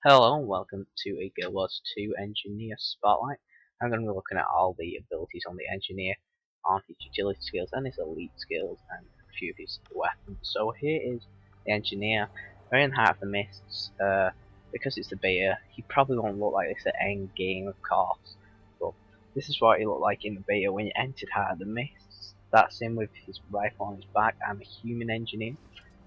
Hello and welcome to a Guild Wars 2 Engineer Spotlight. I'm going to be looking at all the abilities on the Engineer, on his utility skills and his elite skills and a few of his weapons. So here is the Engineer, very in Heart of the Mists. Because it's the beta, he probably won't look like this at end game of course, but this is what he looked like in the beta when he entered Heart of the Mists. That's him with his rifle on his back. I'm a human engineer.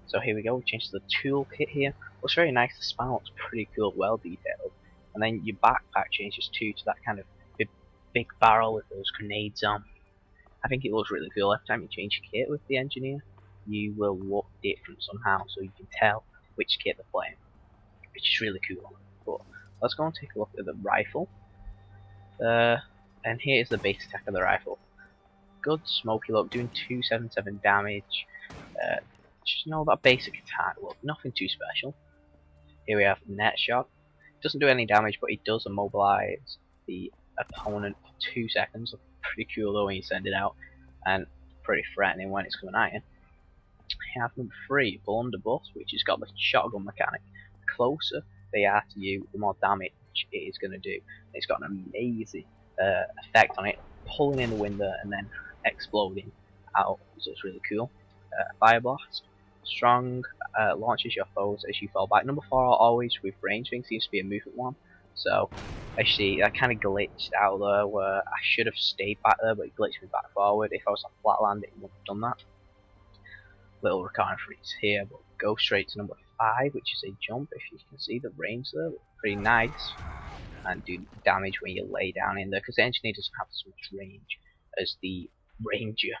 So here we go, we changed the toolkit here. Looks very nice, the span looks pretty cool, well detailed. And then your backpack changes too to that kind of big barrel with those grenades on. I think it looks really cool. Every time you change kit with the engineer, you will look different somehow, so you can tell which kit they're playing, which is really cool. But let's go and take a look at the rifle. And here is the base attack of the rifle. Good smoky look, doing 277 damage. Just that basic attack look, nothing too special. Here we have net shot. Doesn't do any damage, but it does immobilize the opponent for 2 seconds. Pretty cool though when you send it out, and pretty threatening when it's coming at you. We have number 3, Blunderbuss, which has got the shotgun mechanic. The closer they are to you, the more damage it is going to do. And it's got an amazing effect on it, pulling in the window and then exploding out, so it's really cool. Fire Blast. Strong, launches your foes as you fall back. Number 4 always with range thing seems to be a movement one. So actually that kind of glitched out there where I should have stayed back there, but it glitched me back forward. If I was on flatland, it wouldn't have done that. Little recurring freeze here, but go straight to number 5, which is a jump. If you can see the range there, pretty nice, and do damage when you lay down in there because the engineer doesn't have as much range as the ranger.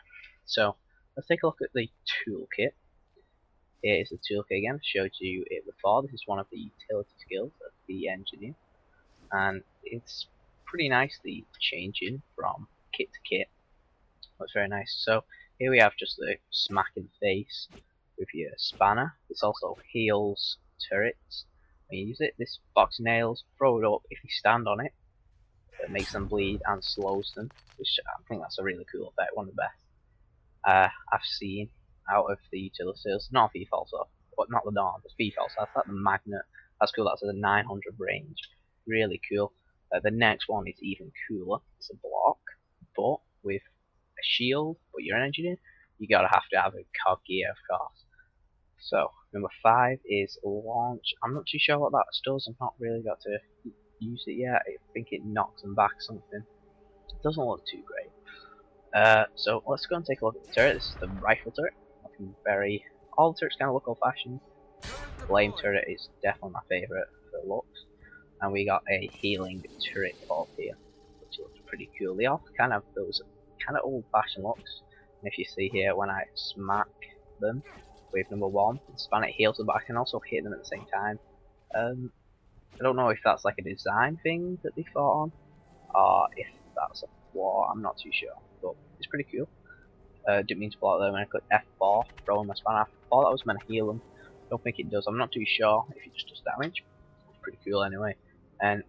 So let's take a look at the toolkit. Here is the toolkit again. I showed you it before. This is one of the utility skills of the engineer, and it's pretty nicely changing from kit to kit. Looks very nice. So here we have just the smack in the face with your spanner. This also heals turrets when you use it. This box of nails, throw it up. If you stand on it, it makes them bleed and slows them, which I think that's a really cool effect, one of the best I've seen out of the utility skills. Not Diegthos though, but not the Dawn, but Diegthos. That's like the magnet. That's cool. That's a 900 range. Really cool. The next one is even cooler. It's a block, but with a shield. But you're an engineer, you gotta have to have a cog gear, of course. So number 5 is launch. I'm not too sure what that does. I've not really got to use it yet. I think it knocks them back something. It doesn't look too great. So let's go and take a look at the turret. This is the rifle turret. Looking very. All the turrets kind of look old-fashioned. Flame turret is definitely my favourite for looks. And we got a healing turret port here, which looks pretty cool. They all kind of have those kind of old-fashioned looks. And if you see here, when I smack them with number 1, span it heals them, but I can also hit them at the same time. I don't know if that's like a design thing that they thought on, or if that's a flaw. I'm not too sure, but it's pretty cool. Didn't mean to block there when I clicked F4, throwing my spanner. I thought that was meant to heal them. Don't think it does. I'm not too sure if it just does damage. It's pretty cool anyway. And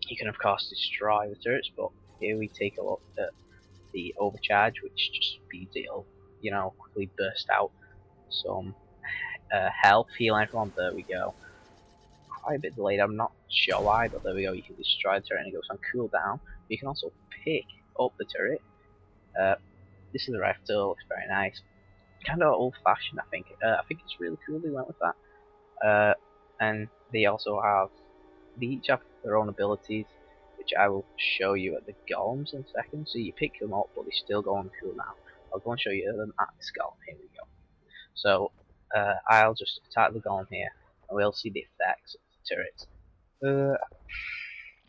you can of course destroy the turrets, but here we take a look at the overcharge, which just speeds it up, quickly burst out some health, heal everyone. There we go. Quite a bit delayed, I'm not sure why, but there we go. You can destroy the turret and it goes on cooldown. You can also pick up the turret. This is the rifle, looks very nice. Kind of old-fashioned, I think. I think it's really cool they went with that. And they also have, they each have their own abilities, which I will show you at the golems in a second. So you pick them up, but they still go on cooldown. I'll go and show you them at this golem. Here we go. So I'll just attack the golem here, and we'll see the effects of the turrets. The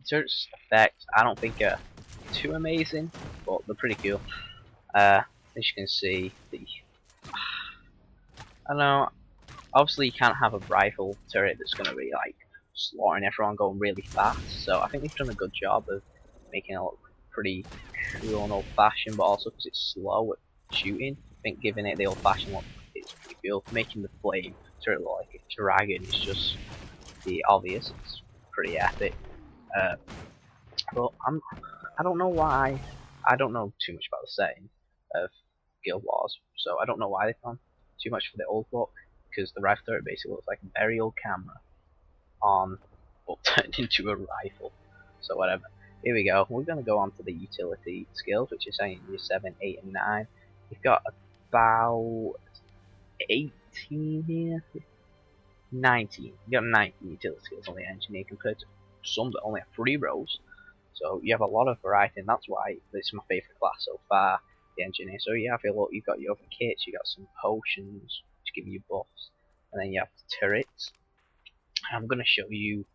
turrets' effects, I don't think are too amazing, but they're pretty cool. As you can see, I don't know, obviously you can't have a rifle turret that's going to be like slaughtering everyone going really fast, so I think they've done a good job of making it look pretty cool and old fashioned, but also because it's slow at shooting, I think giving it the old fashioned look is pretty cool. Making the flame turret look like a dragon is just the obvious, it's pretty epic. But I don't know why, I don't know too much about the setting of Guild Wars, so I don't know why they've gone too much for the old look, because the rifle turret basically looks like a very old camera on, but turned into a rifle. So whatever. Here we go. We're going to go on to the utility skills, which is saying year 7, 8, and 9. We've got about 18 here. 19. You got 19 utility skills on the engineer compared to some that only have 3 rows. So you have a lot of variety, and that's why this is my favourite class so far, the engineer. So you have your look, you've got your other kits, you got some potions which give you buffs, and then you have the turrets. I'm going to show you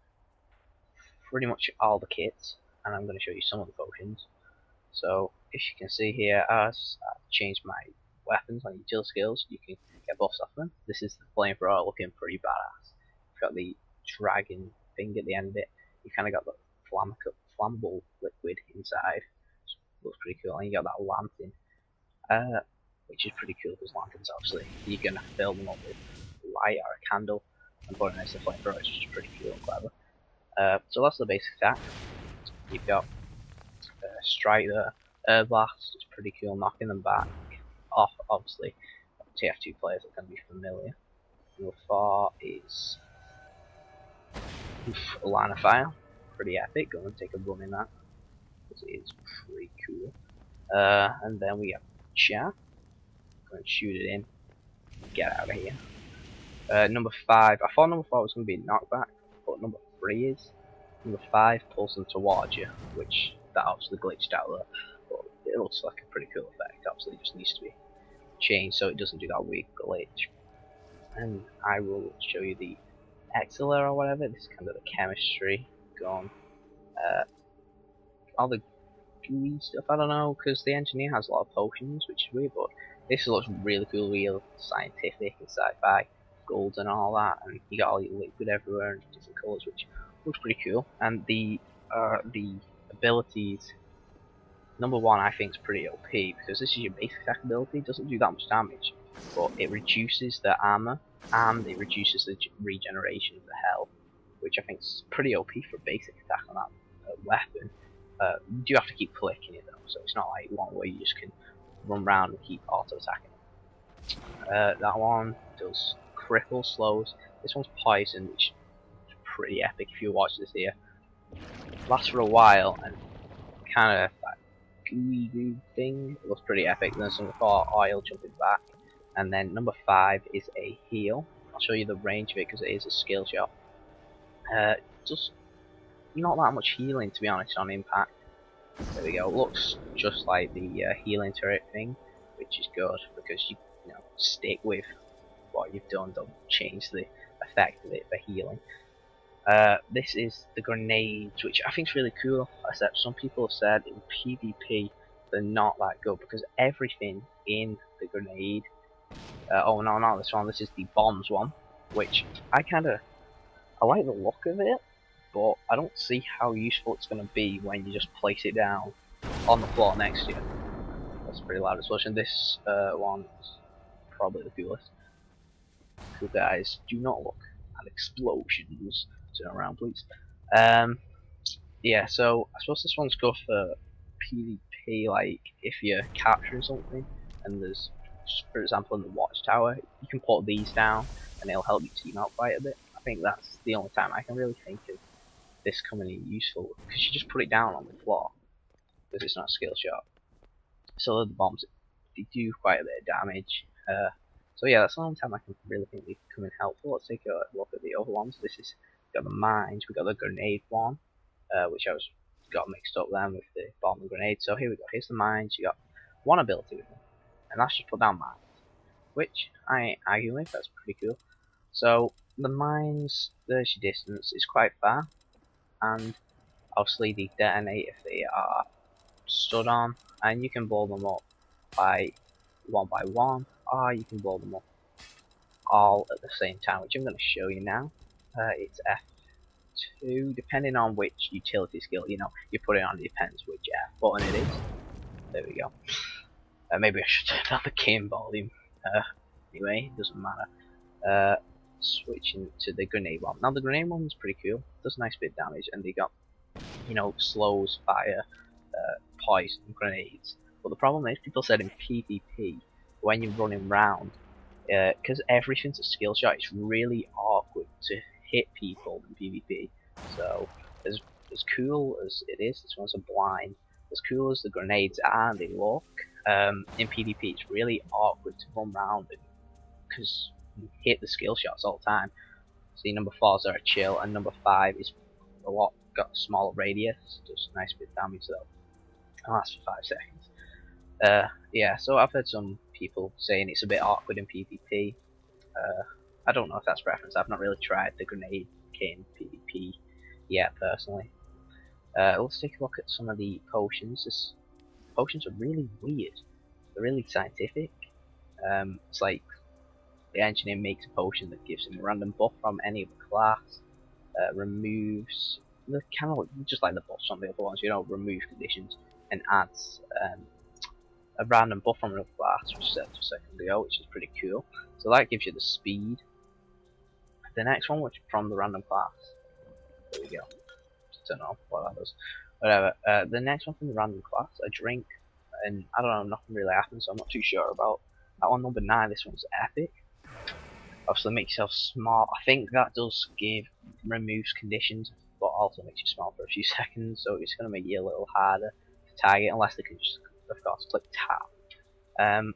pretty much all the kits, and I'm going to show you some of the potions. So if you can see here, as I've changed my weapons on utility skills, you can get buffs off them. This is the flamethrower, looking pretty badass. You've got the dragon thing at the end of it. You kind of got the flammable liquid inside, which looks pretty cool. And you got that lantern, which is pretty cool because lanterns, obviously, you're gonna fill them up with light or a candle, and putting it next to the flamethrower is just pretty cool and clever. So that's the basic attack. You've got strike there. Air blast is pretty cool, knocking them back off. Obviously, TF2 players are going to be familiar. Number 4 is a line of fire, pretty epic. Go and take a run in that because it is pretty cool. And then we have chat. Go and shoot it in. Get out of here. Number 5. I thought number 4 was going to be a knockback, but number 3 is. Number 5 pulls them towards you, which that obviously glitched out there, but it looks like a pretty cool effect. Obviously, it just needs to be changed so it doesn't do that weird glitch. And I will show you the Exceler or whatever. This is kind of the chemistry gone. All the gooey stuff, I don't know, because the engineer has a lot of potions, which is weird, but this looks really cool, real scientific and sci-fi, gold and all that, and you got all your liquid everywhere in different colours, which looks pretty cool. And the abilities, number 1 I think is pretty OP because this is your basic attack ability. It doesn't do that much damage, but it reduces the armor and it reduces the regeneration of the health, which I think is pretty OP for basic attack on that weapon. You do have to keep clicking it though, so it's not like one where you just can run around and keep auto attacking. That one does cripple, slows. This one's poison, which is pretty epic if you watch this here. Lasts for a while and kind of that gooey goo thing. It looks pretty epic. Then some for oil jumping back, and then number 5 is a heal. I'll show you the range of it because it is a skill shot. Just not that much healing to be honest on impact. There we go. It looks just like the healing turret thing, which is good because you know stick with what you've done. Don't change the effect of it for healing. This is the grenades, which I think is really cool, except some people have said in PvP they're not that good because everything in the grenade, oh no, not this one, this is the bombs one, which I like the look of it, but I don't see how useful it's going to be when you just place it down on the floor next to you. That's a pretty loud explosion. This one is probably the coolest. Cool guys, do not look at explosions. Turn around please. Yeah, so I suppose this one's good for PvP, like if you're capturing something and there's, for example in the watchtower, you can put these down and it'll help you team out quite a bit. I think that's the only time I can really think of this coming in useful, because you just put it down on the floor because it's not a skill shot. So the bombs, they do quite a bit of damage. So yeah, that's the only time I can really think they come in helpful. Let's take a look at the other ones. This is, got the mines, we got the grenade one, which I got mixed up then with the bomb and grenade. So here we go, here's the mines. You got one ability with them, and that's just put down mines, which I ain't arguing with, that's pretty cool. So the mines, there's your distance, it's quite far, and obviously they detonate if they are stood on, and you can blow them up by one, or you can blow them up all at the same time, which I'm going to show you now. It's F2, depending on which utility skill you put it on, it depends which F button it is. There we go. Maybe I should turn down the game volume. Anyway, it doesn't matter. Switching to the grenade one. Now the grenade one is pretty cool, does a nice bit of damage, and they got, slows, fire, poison, grenades. But the problem is, people said in PvP, when you're running round, because everything's a skill shot, it's really awkward to hit people in PvP. So cool as it is, this one's a blind. As cool as the grenades are and they look, in PvP it's really awkward to run around because you hit the skill shots all the time. See, number 4s are a chill, and number 5 is got a smaller radius, does a nice bit of damage though. And lasts for 5 seconds. Yeah, so I've heard some people saying it's a bit awkward in PvP. I don't know if that's preference. I've not really tried the grenade kit in PvP yet personally. Let's take a look at some of the potions. Potions are really weird. They're really scientific. It's like the engineer makes a potion that gives him a random buff from any other class. Removes the kind of just like the buffs from the other ones, remove conditions, and adds a random buff from another class, which I said just a second ago, which is pretty cool. So that gives you the speed. The next one, which from the random class, there we go. Don't know what that does. Whatever. The next one from the random class, a drink, and I don't know, nothing really happens, so I'm not too sure about that one. Number 9, this one's epic. Obviously, make yourself small. I think that does removes conditions, but also makes you small for a few seconds, so it's going to make you a little harder to target, unless they can just, of course, click tab.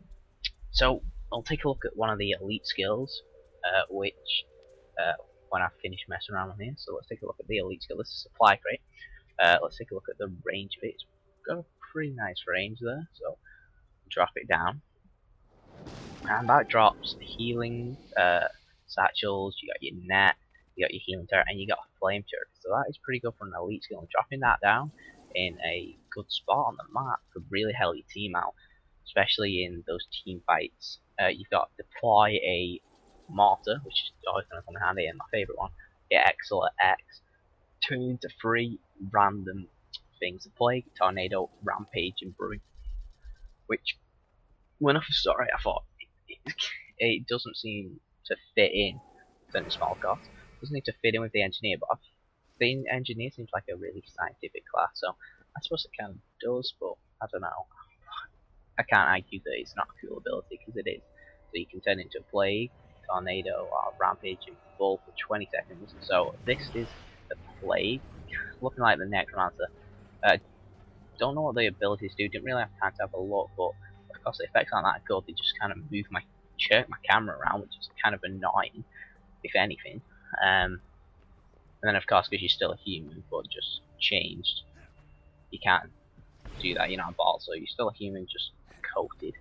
So I'll take a look at one of the elite skills, which when I finish messing around with here. So let's take a look at the elite skill. This is supply crate. Let's take a look at the range of it. It's got a pretty nice range there, so drop it down. And that drops healing satchels, you got your net, you got your healing turret, and you got a flame turret. So that is pretty good for an elite skill. And dropping that down in a good spot on the map could really help your team out, especially in those team fights. You've got deploy a mortar, which is always going to come in handy, and my favourite one, get Excellent X, turn into 3 random things: plague, tornado, rampage, and brute. Which, when I first saw it, I thought it doesn't seem to fit in to the small cost. It doesn't need to fit in with the engineer, but the engineer seems like a really scientific class, so I suppose it kind of does, but I don't know. I can't argue that it's not a cool ability, because it is. So you can turn into a plague, tornado, or rampage in full for 20 seconds. So this is the plague, looking like the necromancer. Don't know what the abilities do, didn't really have time to have a look, but of course the effects aren't that good. They just kind of move my camera around, which is kind of annoying, if anything. And then of course, because you're still a human, but just changed, you can't do that, you're not a bot, so you're still a human, just coated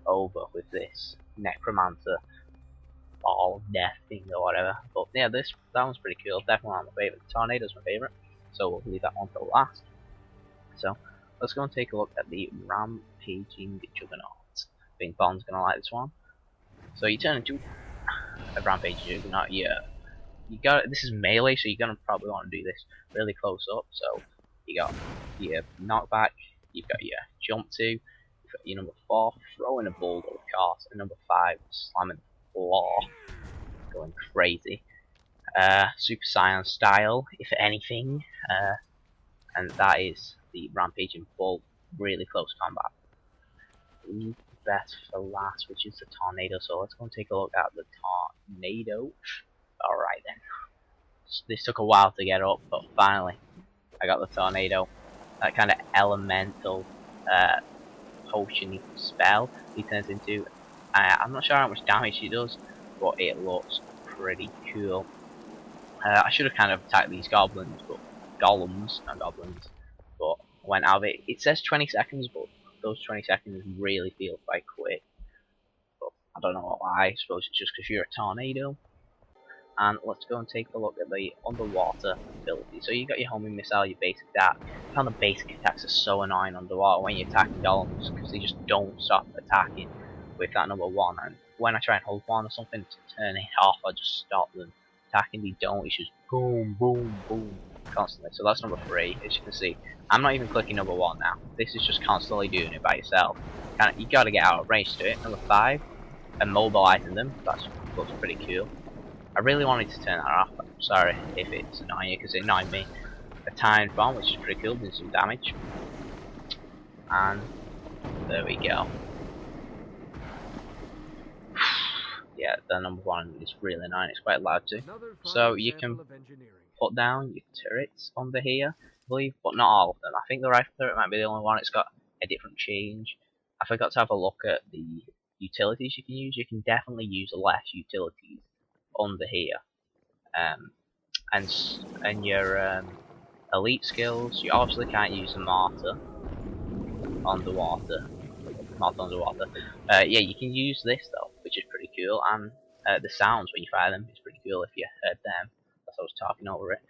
over with this necromancer ball of death thing or whatever. But yeah, that one's pretty cool, definitely one of my favourite. The tornado's my favourite, so we'll leave that one for last. So let's go and take a look at the rampaging juggernaut. I think Bond's gonna like this one. So you turn into a rampaging juggernaut. This is melee, so you're gonna probably want to do this really close up. So you got your knockback, you've got your jump 2, you've got your number 4 throwing a boulder, of course, and number 5 slamming the floor, going crazy. Super Saiyan style, if anything, and that is the rampaging bull, really close combat. Leave the best for last, which is the tornado. So let's go and take a look at the tornado. Alright then. This took a while to get up, but finally I got the tornado. That kind of elemental potion spell he turns into. I'm not sure how much damage he does, but it looks pretty cool. I should have kind of attacked these goblins, but golems, not goblins, but went out of it. It says 20 seconds, but those 20 seconds really feel quite quick. But I don't know why. I suppose it's just because you're a tornado. And let's go and take a look at the underwater ability. So you got your homing missile, your basic attack. I found the basic attacks are so annoying underwater when you're attacking golems, because they just don't stop attacking with that number 1. And when I try and hold 1 or something to turn it off, I just stop them attacking. They don't. It's just boom, boom, boom constantly. So that's number 3. As you can see, I'm not even clicking number 1 now. This is just constantly doing it by yourself. You got to get out of range to do it. Number 5, immobilizing them. That looks pretty cool. I really wanted to turn that off. I'm sorry if it's annoying you, because it annoyed me. A timed bomb, which is pretty cool, doing some damage. And there we go. Yeah, the number 1 is really annoying. It's quite loud too. So you can put down your turrets under here. believe, but not all of them. I think the rifle turret might be the only one. It's got a different change. I forgot to have a look at the utilities you can use. You can definitely use less utilities under here. And your elite skills, you obviously can't use a mortar underwater. Yeah, you can use this though, which is pretty cool, and the sounds when you fire them is pretty cool if you heard them. As I was talking over it.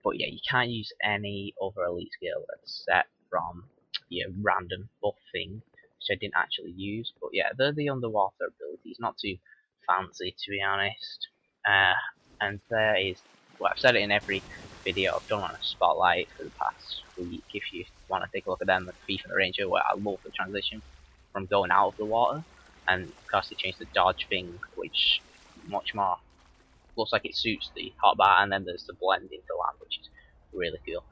But yeah, you can't use any other elite skill except from your random buff thing, which I didn't actually use. But yeah, they're the underwater abilities, not too fancy to be honest. And there is, well, I've said it in every video I've done on a spotlight for the past week. If you want to take a look at them, the Thief and the Ranger, where I love the transition from going out of the water, and of course they changed the dodge thing, which much more looks like it suits the hotbar, and then there's the blend into land, which is really cool.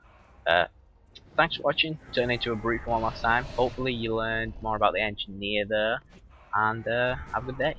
Thanks for watching. Turn into a brief one last time. Hopefully you learned more about the engineer there, and have a good day.